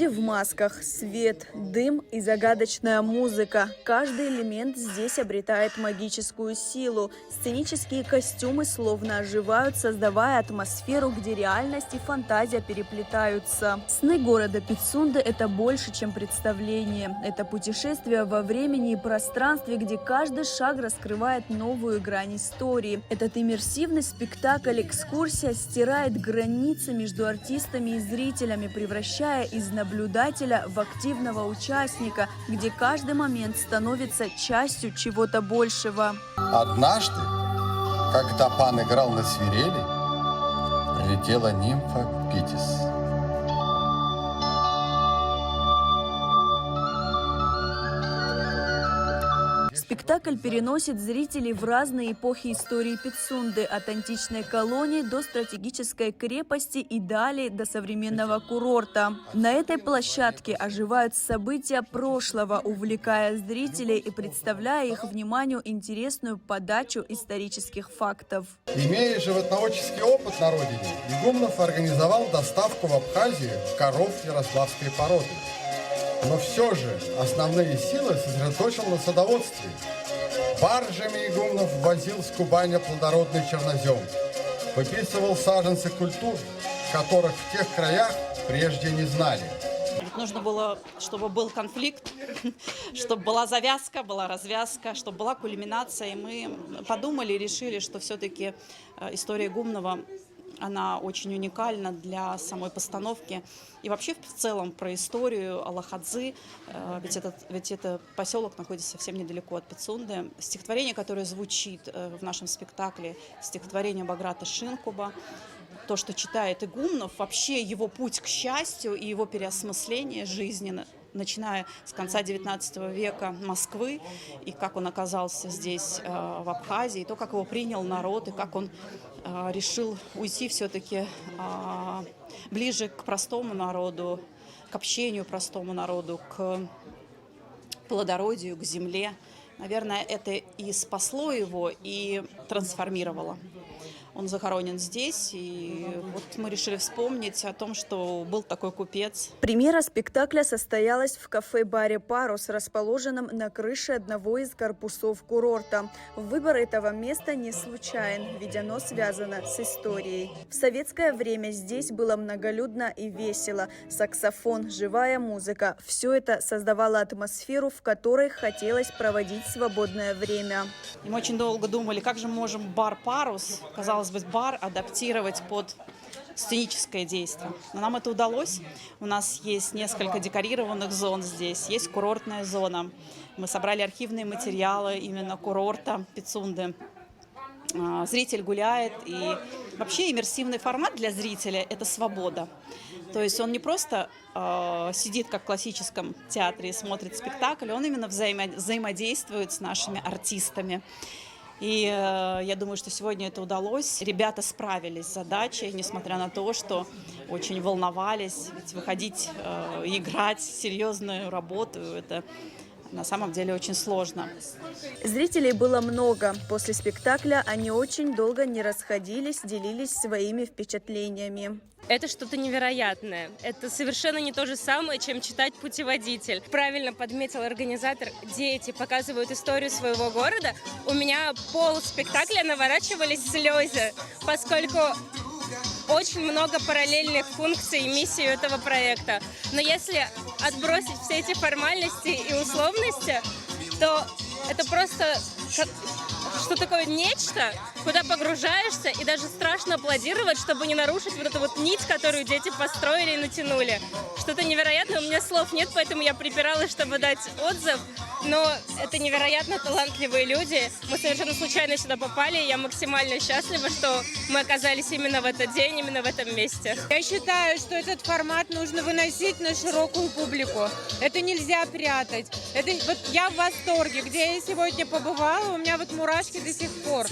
в масках, свет, дым и загадочная музыка. Каждый элемент здесь обретает магическую силу. Сценические костюмы словно оживают, создавая атмосферу, где реальность и фантазия переплетаются. Сны города Пицунды – это больше, чем представление. Это путешествие во времени и пространстве, где каждый шаг раскрывает новую грань истории. Этот иммерсивный спектакль-экскурсия стирает границы между артистами и зрителями, превращая из наблюдателя в активного участника, где каждый момент становится частью чего-то большего. Однажды, когда пан играл на свирели, прилетела нимфа Питис. Спектакль переносит зрителей в разные эпохи истории Пицунды, от античной колонии до стратегической крепости и далее до современного курорта. На этой площадке оживают события прошлого, увлекая зрителей и представляя их вниманию интересную подачу исторических фактов. Имея животноводческий опыт на родине, Игумнов организовал доставку в Абхазию коров ярославской породы. Но все же основные силы сосредоточил на садоводстве. Баржами Игумнов возил с Кубани плодородный чернозем, выписывал саженцы культур, которых в тех краях прежде не знали. Нужно было, чтобы был конфликт, чтобы была завязка, была развязка, чтобы была кульминация. И мы подумали и решили, что все-таки история Игумнова, она очень уникальна для самой постановки. И вообще в целом про историю Алахадзы, ведь этот поселок находится совсем недалеко от Пицунды. Стихотворение, которое звучит в нашем спектакле, стихотворение Баграта Шинкуба, то, что читает Игумнов, вообще его путь к счастью и его переосмысление жизни, начиная с конца XIX века Москвы, и как он оказался здесь, в Абхазии, и то, как его принял народ, и как он решил уйти все-таки ближе к простому народу, к общению простому народу, к плодородию, к земле. Наверное, это и спасло его, и трансформировало. Он захоронен здесь, и вот мы решили вспомнить о том, что был такой купец. Премьера спектакля состоялась в кафе-баре «Парус», расположенном на крыше одного из корпусов курорта. Выбор этого места не случайен, ведь оно связано с историей. В советское время здесь было многолюдно и весело. Саксофон, живая музыка – все это создавало атмосферу, в которой хотелось проводить свободное время. И мы очень долго думали, как же мы можем бар «Парус», казалось бы, бар адаптировать под сценическое действие. Но нам это удалось. У нас есть несколько декорированных зон здесь, есть курортная зона. Мы собрали архивные материалы именно курорта Пицунды. Зритель гуляет, и вообще иммерсивный формат для зрителя – это свобода. То есть он не просто сидит, как в классическом театре, и смотрит спектакль, он именно взаимодействует с нашими артистами. И я думаю, что сегодня это удалось. Ребята справились с задачей, несмотря на то, что очень волновались. Ведь выходить и играть серьезную работу – это на самом деле очень сложно. Зрителей было много. После спектакля они очень долго не расходились, делились своими впечатлениями. Это что-то невероятное. Это совершенно не то же самое, чем читать путеводитель. Правильно подметил организатор, дети показывают историю своего города. У меня полспектакля наворачивались слезы, поскольку очень много параллельных функций и миссий у этого проекта. Но если отбросить все эти формальности и условности, то это просто что такое нечто, куда погружаешься, и даже страшно аплодировать, чтобы не нарушить вот эту вот нить, которую дети построили и натянули. Что-то невероятное, у меня слов нет, поэтому я припиралась, чтобы дать отзыв. Но это невероятно талантливые люди. Мы совершенно случайно сюда попали, и я максимально счастлива, что мы оказались именно в этот день, именно в этом месте. Я считаю, что этот формат нужно выносить на широкую публику. Это нельзя прятать. Вот я в восторге. Где я сегодня побывала, у меня вот мурашки до сих пор.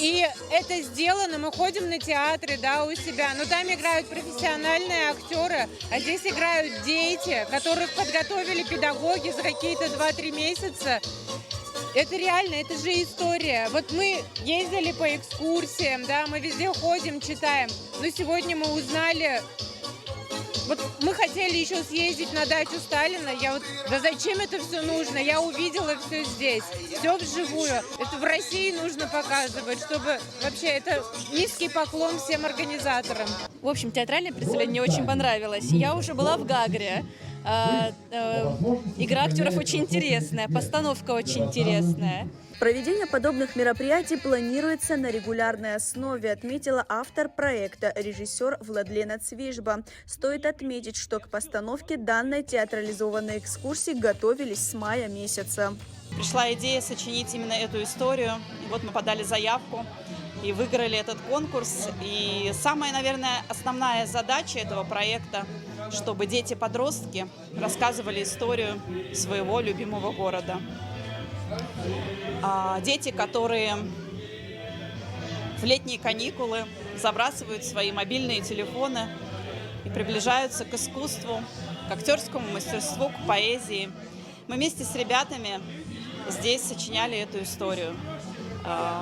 И это сделано, мы ходим на театры, да, у себя, но там играют профессиональные актеры, а здесь играют дети, которых подготовили педагоги за какие-то 2-3 месяца. Это реально, это же история. Вот мы ездили по экскурсиям, да, мы везде ходим, читаем, но сегодня мы узнали Вот мы хотели еще съездить на дачу Сталина. Да зачем это все нужно? Я увидела все здесь, все вживую. Это в России нужно показывать, чтобы вообще это низкий поклон всем организаторам. В общем, театральное представление мне очень понравилось. Я уже была в Гагре. Игра актеров очень интересная, постановка очень интересная. Проведение подобных мероприятий планируется на регулярной основе, отметила автор проекта, режиссер Владлена Цвижба. Стоит отметить, что к постановке данной театрализованной экскурсии готовились с мая месяца. Пришла идея сочинить именно эту историю. И вот мы подали заявку и выиграли этот конкурс. И самая, наверное, основная задача этого проекта, чтобы дети-подростки рассказывали историю своего любимого города. Дети, которые в летние каникулы забрасывают свои мобильные телефоны и приближаются к искусству, к актерскому мастерству, к поэзии. Мы вместе с ребятами здесь сочиняли эту историю.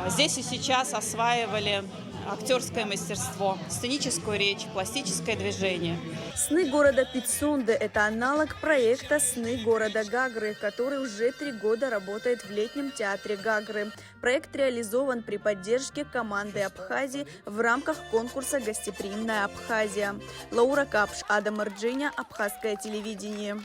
Здесь и сейчас осваивали актерское мастерство, сценическую речь, пластическое движение. «Сны города Пицунды» – это аналог проекта «Сны города Гагры», который уже 3 года работает в летнем театре Гагры. Проект реализован при поддержке команды Абхазии в рамках конкурса «Гостеприимная Абхазия». Лаура Капш, Адам Арджиня, Абхазское телевидение.